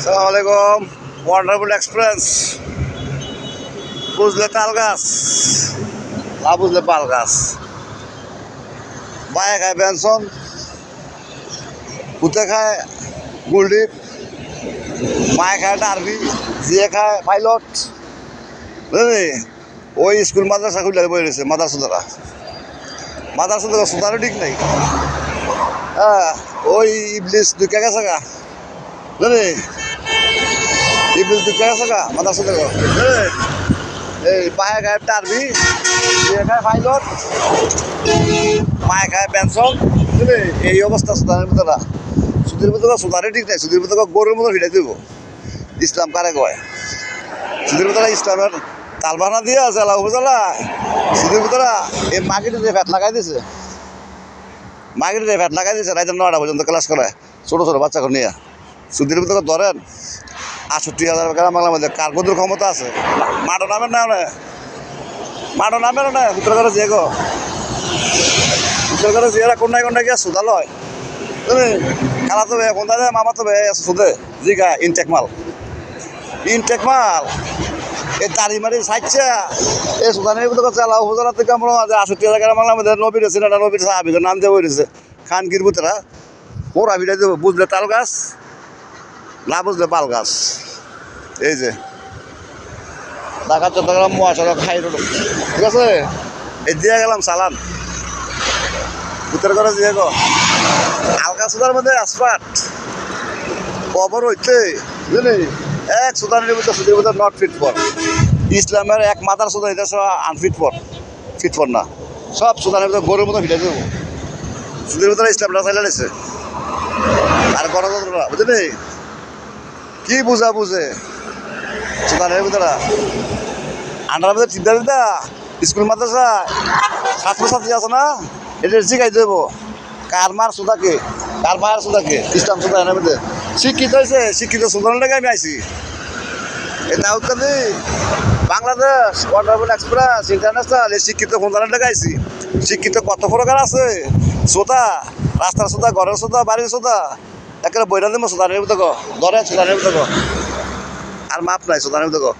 আসসালামাইকুম। Wonderful express, বুঝলে তাল গাছ, না বুঝলে পাল গাছ। বায়ে খায় পেনশন, পুতে খায় গুলডিপ, মায়ে খায় ডারবি, জিয়ে খায় পাইলট। বুঝলি, ওই স্কুল মাদ্রাসা খুলে বই রয়েছে মাদ্রাসাদারা। মাদ্রাসাদারা সুতারও ঠিক নেই। হ্যাঁ, ওই ইবলিস ঢুকে গেছে গা, বুঝলি, ইবলিস ঢুকে গেছে গা মাদ্রাসাদারা। এই বায়ে খায় টারবি, জিয়ে খায় পাইলট, মায়ে খায় পেনশন। বুঝলি, এই অবস্থা সুতারের ভিতরে। সুদের ভিতরে সুতারে ঠিক নাই, সুদের ভিতরে গরুর মতো ফিটাই দেবো। ইসলাম কারে কয়? সুদের ভিতরে ইসলামের তালবানা দিয়ে আছে এলা উপজেলা। সুদের ভিতরে এই মাগিতে ফ্যাট লাগাই দিছে, মাগিতে ফ্যাট লাগাই দিছে। রাইতে 9টা পর্যন্ত ক্লাস করায় ছোটো ছোটো বাচ্চাকে নিয়ে। সুদের ভিতরে ধরেন 68,000 টাকা বাংলার মধ্যে। কার কদুর ক্ষমতা আছে? মাঠও নামের না, মাঠও নামের না। উত্তর করে যে গো, উত্তর করে জিয়ারা কোনটায় কোনটায় গিয়ে সুদা লয়। খালা তো কোন মামা তো আছে সুদে জিগা ইনটেক মাল, ইনটেক মাল। এই দাড়ি মারি সাইডছে এই সুদানের ভিতরে চালা উপজেলা থেকে আমরা 68,000 টাকা বাংলার মধ্যে নবীর ছিল না, নবীর সাহাবিদের নাম দিয়ে বইছে খানকির বুতরা। ওরা ভিড়াই দেবো। বুঝলে তাল গাছ, না বুঝলে পাল গাছ। এই যে ঢাকা চট্টগ্রাম মহাসড়ক হাই রোড, ঠিক আছে। এই দিয়ে গেলাম চালান, ভিতর করে দিয়ে গো হালকা সুদার মধ্যে আসপাট কবর হইতে, বুঝলি। এক সুদানের ভিতরে সুদের ভিতরে নট ফিট ফর ইসলামের এক মাথার সুদা, এটা সব আনফিট ফর, ফিট ফর না। সব সুদানের ভিতরে গরুর মতো ফিটাই দেবো। সুদের ভিতরে ইসলামটা চাইলে নিছে আর গণতন্ত্রটা, বুঝলি। কি বুঝা বুঝে সুদানের ভিতরে আন্ডার ভিতরে চিন্তা দিতা। স্কুল মাদ্রাসা ছাত্রছাত্রী আছে না, এটা শিখাই দেবো কার মার সুদাকে, কার মায়ের সুদাকে। ইসলাম সুদা এর মধ্যে শিক্ষিত হয়েছে, শিক্ষিত সুদানের লেগে আমি আইছি। এই নাউকাদি বাংলাদেশ ওয়ান্ডারফুল এক্সপ্রেস ইন্টারন্যাশনাল, এই শিক্ষিত সন্তানের লেগে আইছি। শিক্ষিত কত প্রকার আছে, শ্রোতা, রাস্তার শ্রোতা, ঘরের শ্রোতা, বাড়ির শ্রোতা। একেবারে বইটা দেবো সুদানের ভিতরে, ধরে সুদানের ভিতরে আর মাপ নাই সুদানের ভিতরে।